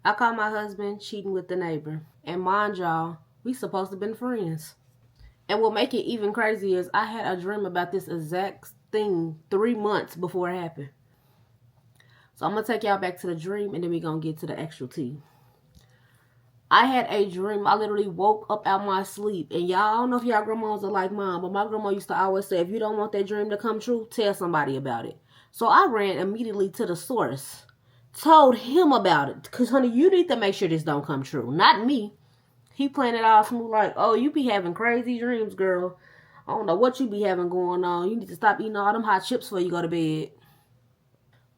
I caught my husband cheating with the neighbor. And mind y'all, we supposed to have been friends. And what make it even crazier is I had a dream about this exact thing 3 months before it happened. So I'm going to take y'all back to the dream and then we're going to get to the actual tea. I had a dream. I literally woke up out my sleep. And y'all, I don't know if y'all grandmas are like mine, but my grandma used to always say, if you don't want that dream to come true, tell somebody about it. So I ran immediately to the source. Told him about it. Because, honey, you need to make sure this don't come true. Not me. He playing it all smooth like, oh, you be having crazy dreams, girl. I don't know what you be having going on. You need to stop eating all them hot chips before you go to bed.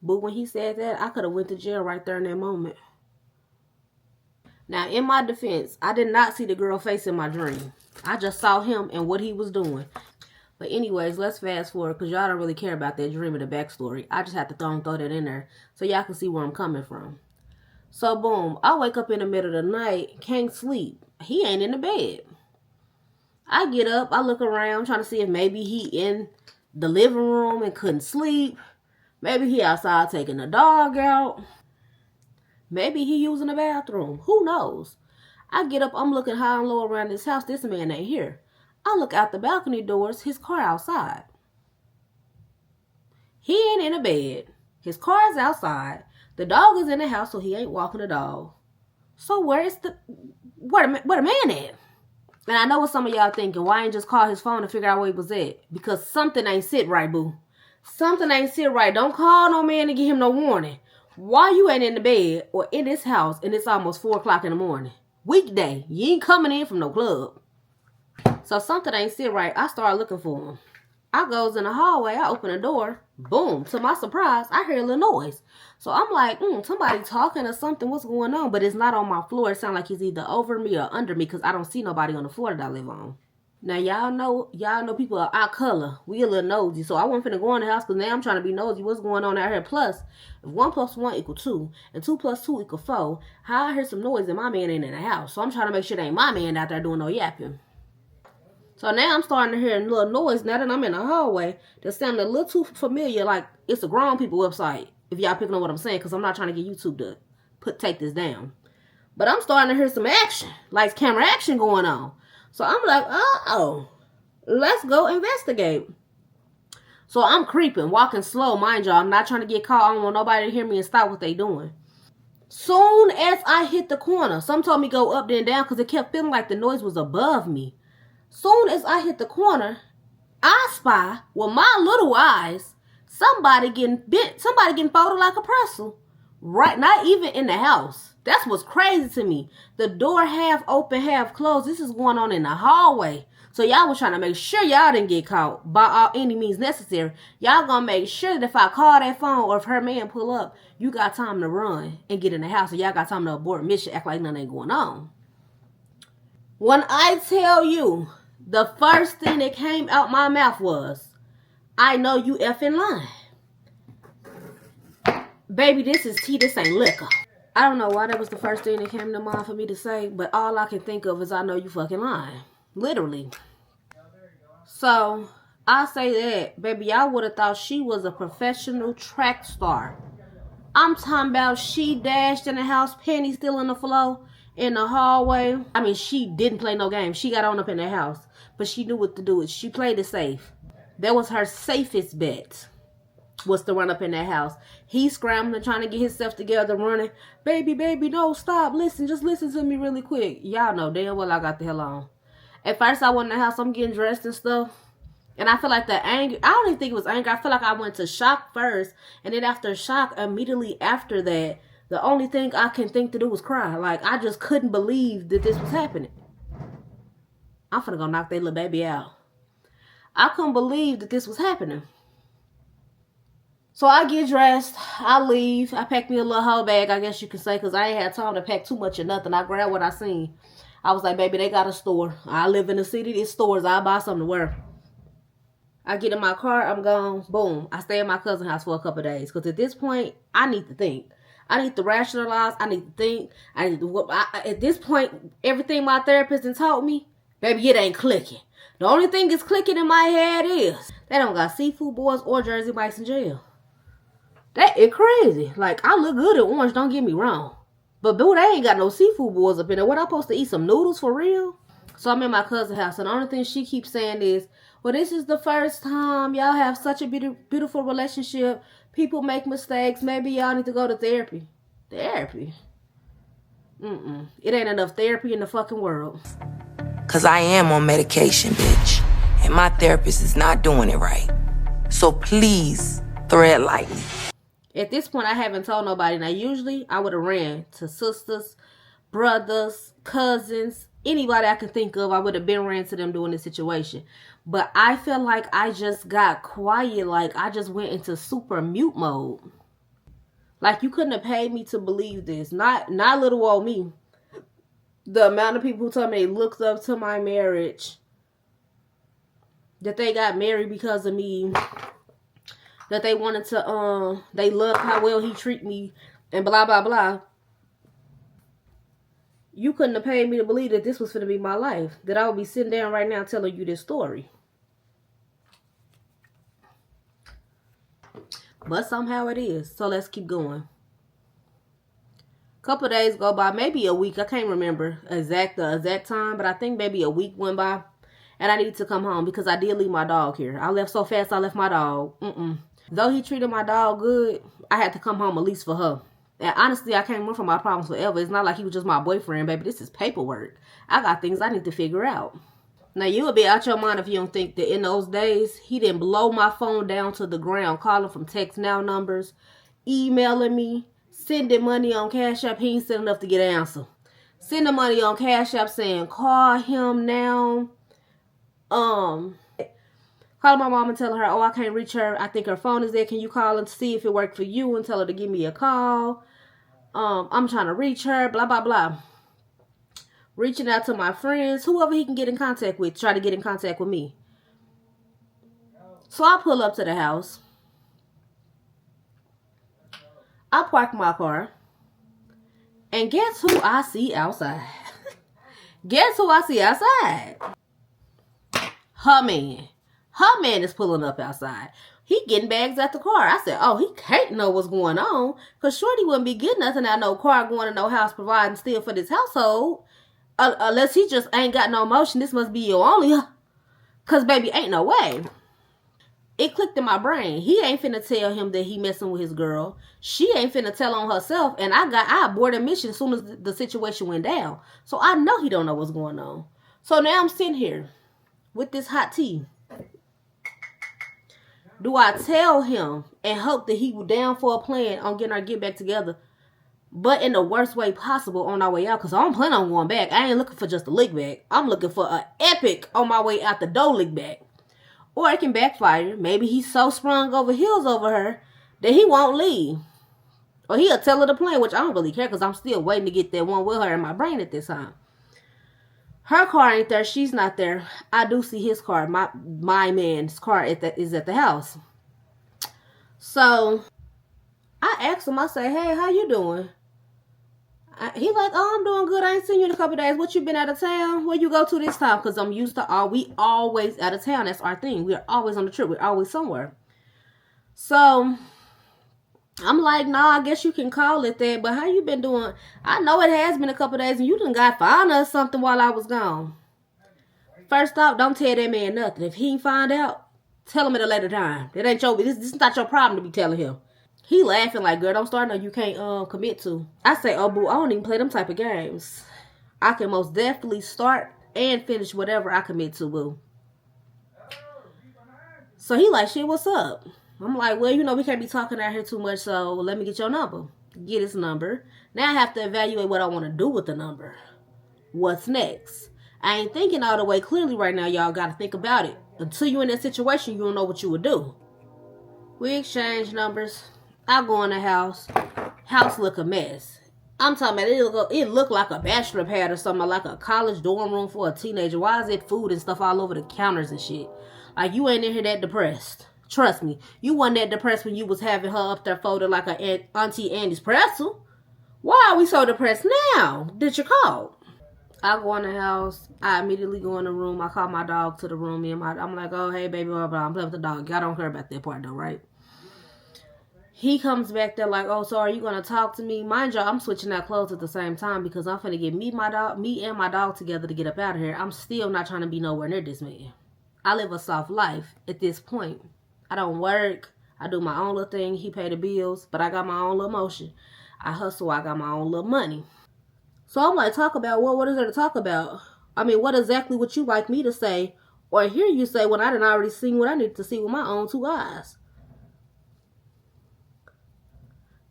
But when he said that, I could have went to jail right there in that moment. Now, in my defense, I did not see the girl face in my dream. I just saw him and what he was doing. But anyways, let's fast forward because y'all don't really care about that dream and the backstory. I just have to throw that in there so y'all can see where I'm coming from. So, boom, I wake up in the middle of the night, can't sleep. He ain't in the bed. I get up, I look around, trying to see if maybe he in the living room and couldn't sleep. Maybe he outside taking the dog out. Maybe he using the bathroom. Who knows? I get up, I'm looking high and low around this house. This man ain't here. I look out the balcony doors, his car outside. He ain't in the bed. His car is outside. The dog is in the house, so he ain't walking the dog. So where the man at? And I know what some of y'all thinking. Why ain't just call his phone and figure out where he was at? Because something ain't sit right, boo. Something ain't sit right. Don't call no man to give him no warning. Why you ain't in the bed or in this house and it's almost 4 o'clock in the morning? Weekday. You ain't coming in from no club. So something ain't sit right. I start looking for him. I goes in the hallway. I open the door. Boom. To my surprise, I hear a little noise. So I'm like, somebody talking or something. What's going on? But it's not on my floor. It sounds like he's either over me or under me because I don't see nobody on the floor that I live on. Now, y'all know people are our color. We a little nosy. So I wasn't finna go in the house because now I'm trying to be nosy. What's going on out here? Plus, if 1 + 1 = 2 and 2 + 2 = 4, how I hear some noise and my man ain't in the house. So I'm trying to make sure there ain't my man out there doing no yapping. So now I'm starting to hear a little noise now that I'm in the hallway that sounds a little too familiar, like it's a grown people website, if y'all picking up what I'm saying, because I'm not trying to get YouTube to take this down. But I'm starting to hear some action, like camera action going on. So I'm like, let's go investigate. So I'm creeping, walking slow, mind y'all. I'm not trying to get caught. I don't want nobody to hear me and stop what they doing. Soon as I hit the corner, some told me go up then down because it kept feeling like the noise was above me. Soon as I hit the corner, I spy with my little eyes somebody getting folded like a pretzel. Right, not even in the house. That's what's crazy to me. The door half open, half closed. This is going on in the hallway. So y'all was trying to make sure y'all didn't get caught by any means necessary. Y'all gonna make sure that if I call that phone or if her man pull up, you got time to run and get in the house. So y'all got time to abort mission, act like nothing ain't going on. When I tell you, the first thing that came out my mouth was, I know you effing lying. Baby, this is tea, this ain't liquor. I don't know why that was the first thing that came to mind for me to say, but all I can think of is I know you fucking lying. Literally. So, I say that, baby, y'all would have thought she was a professional track star. I'm talking about she dashed in the house, panties still on the floor, in the hallway. I mean, she didn't play no game. She got on up in the house, but she knew what to do. She played it safe. That was her safest bet, was to run up in that house. He's scrambling, trying to get himself together, running. Baby, no, stop. Listen, just listen to me really quick. Y'all know damn well I got the hell on. At first, I went in the house. I'm getting dressed and stuff. And I feel like the anger, I don't even think it was anger. I feel like I went to shock first. And then after shock, immediately after that, the only thing I can think to do was cry. Like, I just couldn't believe that this was happening. I'm finna go knock that little baby out. I couldn't believe that this was happening. So I get dressed, I leave, I pack me a little whole bag, I guess you could say, because I ain't had time to pack too much or nothing. I grabbed what I seen. I was like, baby, they got a store. I live in the city, these stores, I'll buy something to wear. I get in my car, I'm gone, boom. I stay at my cousin's house for a couple of days, because at this point, I need to think. I need to rationalize, I need to think, at this point, everything my therapist has taught me, baby, it ain't clicking. The only thing that's clicking in my head is, they don't got seafood boys or Jersey Mike's in jail. That is crazy. Like, I look good at orange, don't get me wrong. But boo, they ain't got no seafood boils up in there. What, I supposed to eat some noodles for real? So I'm in my cousin's house, and the only thing she keeps saying is, well, this is the first time y'all have such a beautiful relationship. People make mistakes. Maybe y'all need to go to therapy. Therapy? It ain't enough therapy in the fucking world. Cause I am on medication, bitch. And my therapist is not doing it right. So please, tread lightly. At this point, I haven't told nobody. Now, usually, I would have ran to sisters, brothers, cousins, anybody I could think of. I would have been ran to them during this situation. But I feel like I just got quiet. Like, I just went into super mute mode. Like, you couldn't have paid me to believe this. Not little old me. The amount of people who told me they looked up to my marriage, that they got married because of me, that they wanted to, they loved how well he treated me, and blah, blah, blah. You couldn't have paid me to believe that this was going to be my life, that I would be sitting down right now telling you this story. But somehow it is. So let's keep going. Couple of days go by, maybe a week. I can't remember the exact time, but I think maybe a week went by, and I needed to come home because I did leave my dog here. I left so fast. I left my dog. Though he treated my dog good, I had to come home at least for her. And honestly, I can't run from my problems forever. It's not like he was just my boyfriend, baby. This is paperwork. I got things I need to figure out. Now, you would be out your mind if you don't think that in those days, he didn't blow my phone down to the ground, calling from text now numbers, emailing me, sending money on Cash App. He ain't sent enough to get an answer. Sending money on Cash App saying, call him now. Calling my mom and telling her, oh, I can't reach her. I think her phone is there. Can you call and see if it worked for you and tell her to give me a call? I'm trying to reach her, blah, blah, blah. Reaching out to my friends, whoever he can get in contact with, try to get in contact with me. So I pull up to the house. I park my car. And guess who I see outside? Guess who I see outside? Her man. Her man is pulling up outside. He getting bags at the car. I said, oh, he can't know what's going on. Because Shorty wouldn't be getting nothing out no car going to no house providing still for this household. Unless he just ain't got no emotion. This must be your only. Because, baby, ain't no way. It clicked in my brain. He ain't finna tell him that he messing with his girl. She ain't finna tell on herself. And I aborted mission as soon as the situation went down. So I know he don't know what's going on. So now I'm sitting here with this hot tea. Do I tell him and hope that he was down for a plan on getting our get back together, but in the worst way possible on our way out? Because I don't plan on going back. I ain't looking for just a lick back. I'm looking for an epic on my way out the door lick back. Or it can backfire. Maybe he's so sprung over heels over her that he won't leave. Or he'll tell her the plan, which I don't really care because I'm still waiting to get that one with her in my brain at this time. Her car ain't there. She's not there. I do see his car. My man's car is at the house. So I asked him, I say, hey, how you doing? He like, oh, I'm doing good. I ain't seen you in a couple days. What, you been out of town? Where you go to this time? Because I'm used to we always out of town. That's our thing. We're always on the trip. We're always somewhere. So I'm like, nah, I guess you can call it that. But how you been doing? I know it has been a couple days and you done got found or something while I was gone. First off, don't tell that man nothing. If he ain't find out, tell him at a later time. This is not your problem to be telling him. He laughing like, girl, don't start no you can't commit to. I say, oh, boo, I don't even play them type of games. I can most definitely start and finish whatever I commit to, boo. So he like, shit, what's up? I'm like, well, we can't be talking out here too much, so let me get your number. Get his number. Now I have to evaluate what I want to do with the number. What's next? I ain't thinking all the way clearly right now, y'all. Got to think about it. Until you're in that situation, you don't know what you would do. We exchange numbers. I go in the house. House look a mess. I'm talking about it look like a bachelor pad or something, like a college dorm room for a teenager. Why is it food and stuff all over the counters and shit? Like, you ain't in here that depressed. Trust me, you wasn't that depressed when you was having her up there folded like a Auntie Andy's pretzel. Why are we so depressed now that you called? I go in the house. I immediately go in the room. I call my dog to the room. I'm like, oh, hey, baby, blah, blah. I'm playing with the dog. Y'all don't care about that part, though, right? He comes back there like, oh, so are you going to talk to me? Mind you, I'm switching out clothes at the same time because I'm finna get me and my dog together to get up out of here. I'm still not trying to be nowhere near this man. I live a soft life at this point. I don't work. I do my own little thing. He pay the bills, but I got my own little motion. I hustle. I got my own little money. So I'm like, talk about what is there to talk about? I mean, what exactly would you like me to say or hear you say when I done already seen what I need to see with my own two eyes?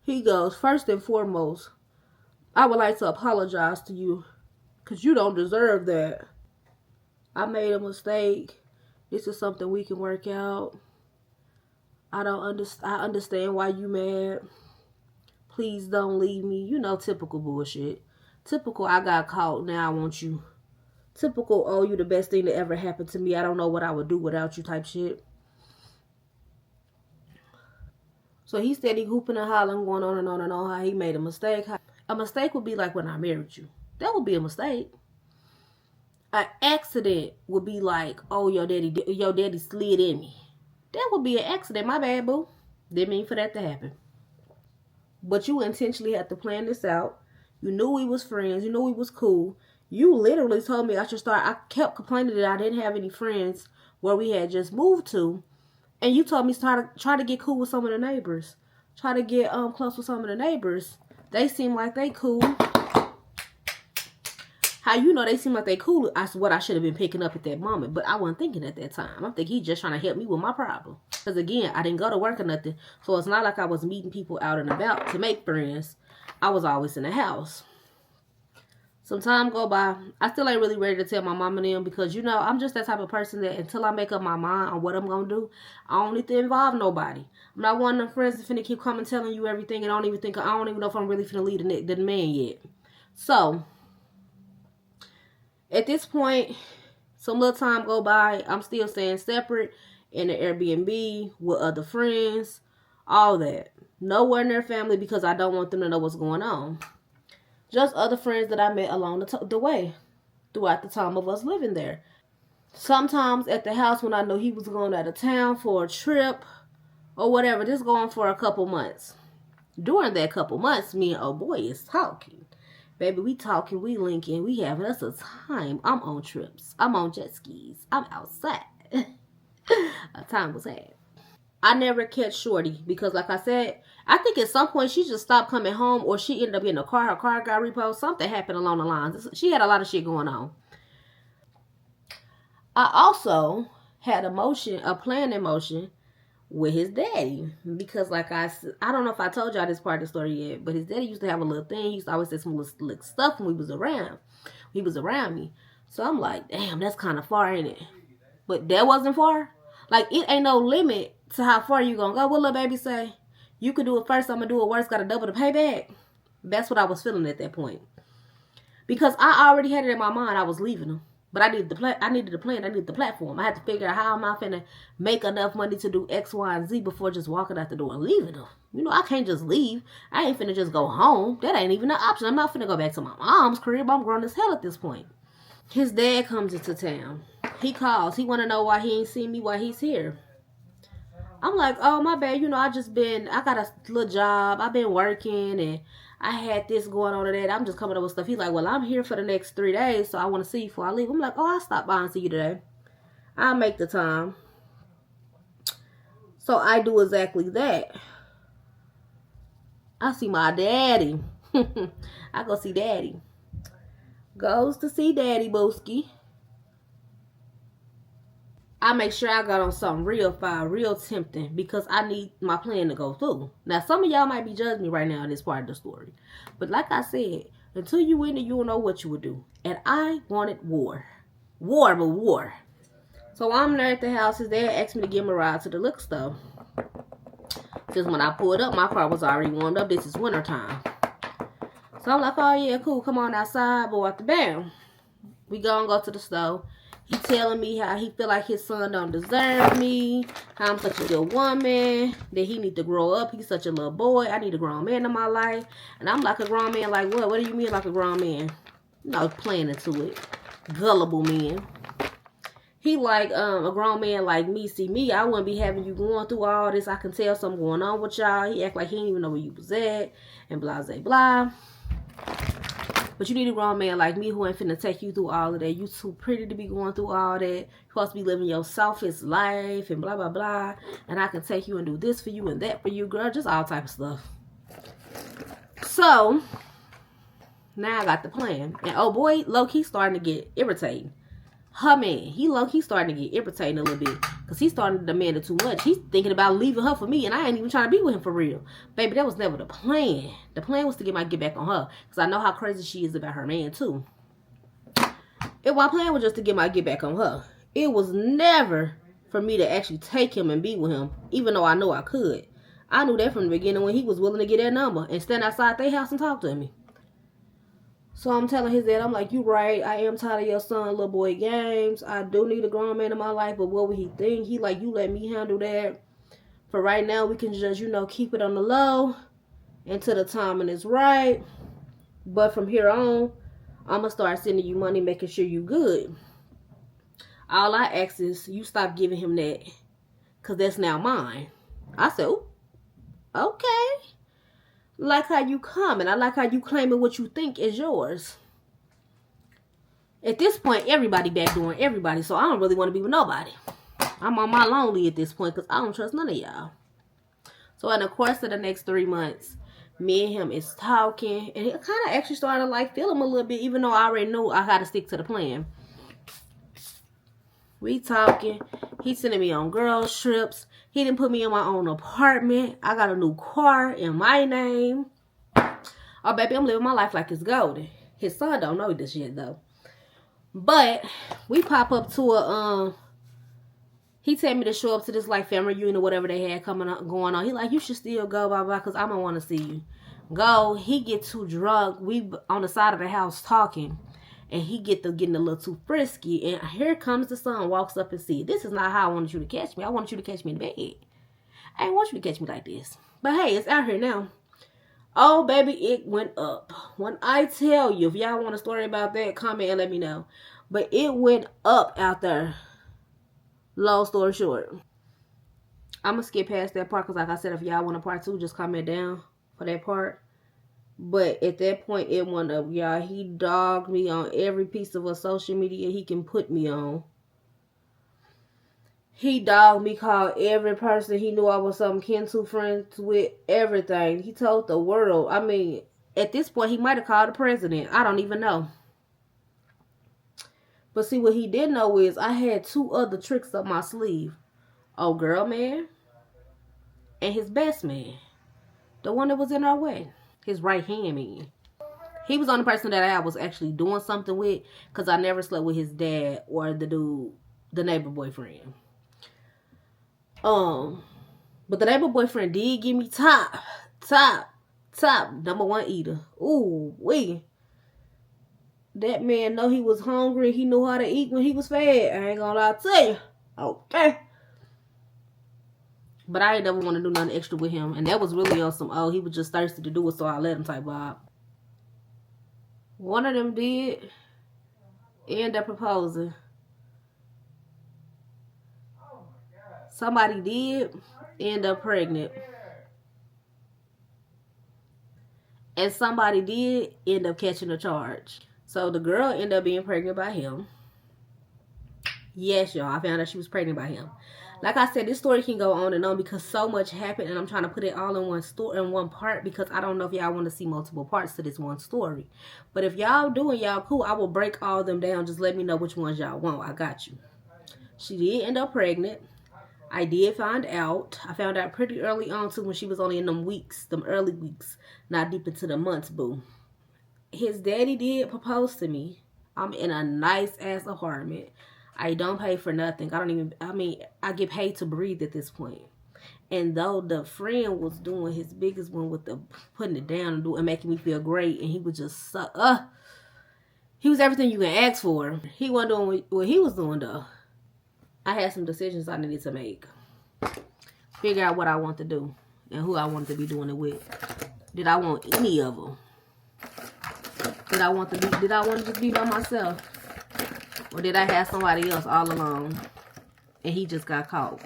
He goes, first and foremost, I would like to apologize to you because you don't deserve that. I made a mistake. This is something we can work out. I understand why you mad. Please don't leave me. You know, typical bullshit. Typical, I got caught, now I want you. Typical, oh, you the best thing that ever happened to me. I don't know what I would do without you type shit. So he steady hooping and hollering, going on and on and on how he made a mistake. A mistake would be like when I married you. That would be a mistake. An accident would be like, oh, your daddy slid in me. That would be an accident. My bad, boo. Didn't mean for that to happen. But you intentionally had to plan this out. You knew we was friends. You knew we was cool. You literally told me I should start. I kept complaining that I didn't have any friends where we had just moved to. And you told me try to get cool with some of the neighbors. Try to get close with some of the neighbors. They seem like they cool. How you know they seem like they cool? That's what I should have been picking up at that moment. But I wasn't thinking at that time. I'm thinking he's just trying to help me with my problem. Because again, I didn't go to work or nothing. So it's not like I was meeting people out and about to make friends. I was always in the house. Some time go by. I still ain't really ready to tell my mom and them because, you know, I'm just that type of person that until I make up my mind on what I'm going to do, I don't need to involve nobody. I'm not one of them friends that's finna keep coming telling you everything and I don't even know if I'm really finna lead the man yet. So, at this point, some little time go by. I'm still staying separate in the Airbnb with other friends, all that. Nowhere near family because I don't want them to know what's going on. Just other friends that I met along the way throughout the time of us living there. Sometimes at the house when I know he was going out of town for a trip or whatever, just going for a couple months. During that couple months, me and old boy is talking. Baby, we talking, we linking, we having us a time. I'm on trips. I'm on jet skis. I'm outside. A time was had. I never catch Shorty because, like I said, I think at some point she just stopped coming home or she ended up in a car. Her car got repoed. Something happened along the lines. She had a lot of shit going on. I also had a plan in motion with his daddy because, like I don't know if I told y'all this part of the story yet, but his daddy used to have a little thing. He used to always say some little stuff when he was around me. So I'm like, damn, that's kind of far, ain't it? But that wasn't far. Like, it ain't no limit to how far you gonna go. What little baby say? You could do it first, I'm gonna do it worse, gotta double the payback. That's what I was feeling at that point. Because I already had it in my mind I was leaving him. But I needed the plan, I needed the platform. I had to figure out how am I finna make enough money to do X, Y, and Z before just walking out the door and leaving them. You know, I can't just leave. I ain't finna just go home. That ain't even an option. I'm not finna go back to my mom's crib. I'm grown as hell at this point. His dad comes into town. He calls. He want to know why he ain't seen me, why he's here. I'm like, oh, my bad. You know, I got a little job. I've been working and I had this going on today. I'm just coming up with stuff. He's like, well, I'm here for the next 3 days, so I want to see you before I leave. I'm like, oh, I'll stop by and see you today. I'll make the time. So I do exactly that. I see my daddy. I go see daddy. Goes to see daddy, Booski. I make sure I got on something real fire, real tempting, because I need my plan to go through. Now, some of y'all might be judging me right now in this part of the story. But like I said, until you win it, you don't know what you would do. And I wanted war. War. So I'm there at the house. His dad asked me to give him a ride to the liquor store. Because when I pulled up, my car was already warmed up. This is wintertime. So I'm like, oh yeah, cool. Come on outside, boy, out the bam. We go to the store. He telling me how he feel like his son don't deserve me, how I'm such a good woman, that he need to grow up. He's such a little boy. I need a grown man in my life. And I'm like a grown man. Like, what? What do you mean like a grown man? You know, playing into it. Gullible man. He like, a grown man like me. See me, I wouldn't be having you going through all this. I can tell something going on with y'all. He act like he didn't even know where you was at. And blah, blah, blah. But you need a grown man like me who ain't finna take you through all of that. You too pretty to be going through all that. You're supposed to be living your selfish life and blah, blah, blah. And I can take you and do this for you and that for you, girl. Just all type of stuff. So, now I got the plan. And oh boy, low-key starting to get irritating. Her man, he low-key starting to get irritating a little bit. Because he's starting to demand it too much. He's thinking about leaving her for me. And I ain't even trying to be with him for real. Baby, that was never the plan. The plan was to get back on her. Because I know how crazy she is about her man too. And my plan was just to get back on her. It was never for me to actually take him and be with him. Even though I know I could. I knew that from the beginning when he was willing to get that number. And stand outside their house and talk to me. So I'm telling his dad, I'm like, you right. I am tired of your son, little boy games. I do need a grown man in my life, but what would he think? He like, you let me handle that. For right now, we can just, keep it on the low until the timing is right. But from here on, I'm going to start sending you money, making sure you good. All I ask is you stop giving him that because that's now mine. I said, ooh, okay. Like how you come, and I like how you claiming what you think is yours. At this point, everybody backdooring everybody, so I don't really want to be with nobody. I'm on my lonely at this point because I don't trust none of y'all. So in the course of the next 3 months, me and him is talking, and he kind of actually started to like feel him a little bit, even though I already knew I had to stick to the plan. We talking. He's sending me on girls trips. He didn't put me in my own apartment. I got a new car in my name. Oh, baby, I'm living my life like it's golden. His son don't know this yet, though. But we pop up to he told me to show up to this, like, family reunion or whatever they had going on. He like, you should still go, blah, blah, because I don't want to see you. Go. He get too drunk. We on the side of the house talking. And he getting a little too frisky. And here comes the son, walks up and see, this is not how I wanted you to catch me. I wanted you to catch me in the bed. I didn't want you to catch me like this. But hey, it's out here now. Oh, baby, it went up. When I tell you, if y'all want a story about that, comment and let me know. But it went up out there. Long story short. I'm going to skip past that part because like I said, if y'all want a part 2, just comment down for that part. But at that point, it went up, y'all. He dogged me on every piece of a social media he can put me on. He dogged me, called every person he knew I was some kin to friends with, everything. He told the world. I mean, at this point, he might have called the president. I don't even know. But see, what he didn't know is I had 2 other tricks up my sleeve. Oh, girl man. And his best man. The one that was in our wedding. His right hand man. He was the only person that I was actually doing something with. Because I never slept with his dad or the dude, the neighbor boyfriend. But the neighbor boyfriend did give me top #1 eater. Ooh, wee. That man know he was hungry. He knew how to eat when he was fed. I ain't gonna lie to you. Okay. But I ain't never want to do nothing extra with him. And that was really on some, he was just thirsty to do it, so I let him type vibe. One of them did end up proposing. Somebody did end up pregnant. And somebody did end up catching a charge. So the girl ended up being pregnant by him. Yes, y'all. I found out she was pregnant by him. Like I said, this story can go on and on because so much happened, and I'm trying to put it all in one story, in one part, because I don't know if y'all want to see multiple parts to this one story. But if y'all do and y'all cool, I will break all them down. Just let me know which ones y'all want. I got you. She did end up pregnant. I did find out. I found out pretty early on too, when she was only in them weeks, them early weeks, not deep into the months, boo. His daddy did propose to me. I'm in a nice ass apartment. I don't pay for nothing. I get paid to breathe at this point. And though the friend was doing his biggest one with the putting it down and making me feel great, and he was just he was everything you can ask for. He wasn't doing what he was doing though. I had some decisions I needed to make. Figure out what I want to do and who I wanted to be doing it with. Did I want any of them? Did I want to just be by myself? Or did I have somebody else all along and he just got caught?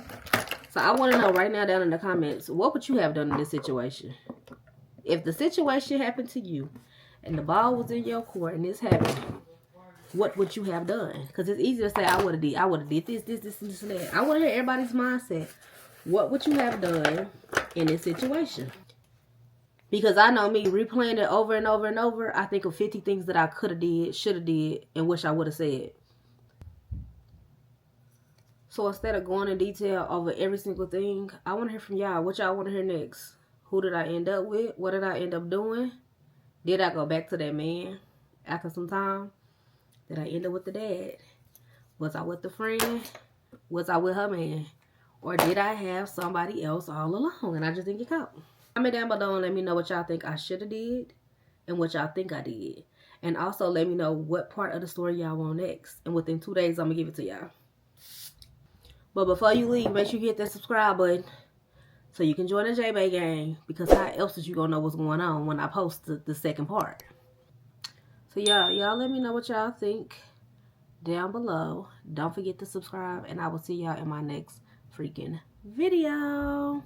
So I want to know right now down in the comments, what would you have done in this situation? If the situation happened to you and the ball was in your court and this happened, what would you have done? Because it's easy to say, I would have did this, and that. I want to hear everybody's mindset. What would you have done in this situation? Because I know me, replaying it over and over and over, I think of 50 things that I could have did, should have did, and wish I would have said. So instead of going in detail over every single thing, I want to hear from y'all. What y'all want to hear next? Who did I end up with? What did I end up doing? Did I go back to that man after some time? Did I end up with the dad? Was I with the friend? Was I with her man? Or did I have somebody else all along and I just didn't get caught? Comment down below and let me know what y'all think I should have did and what y'all think I did. And also let me know what part of the story y'all want next. And within 2 days, I'm going to give it to y'all. But before you leave, make sure you hit that subscribe button so you can join the J-Bay gang. Because how else is you going to know what's going on when I post the second part? So y'all let me know what y'all think down below. Don't forget to subscribe. And I will see y'all in my next freaking video.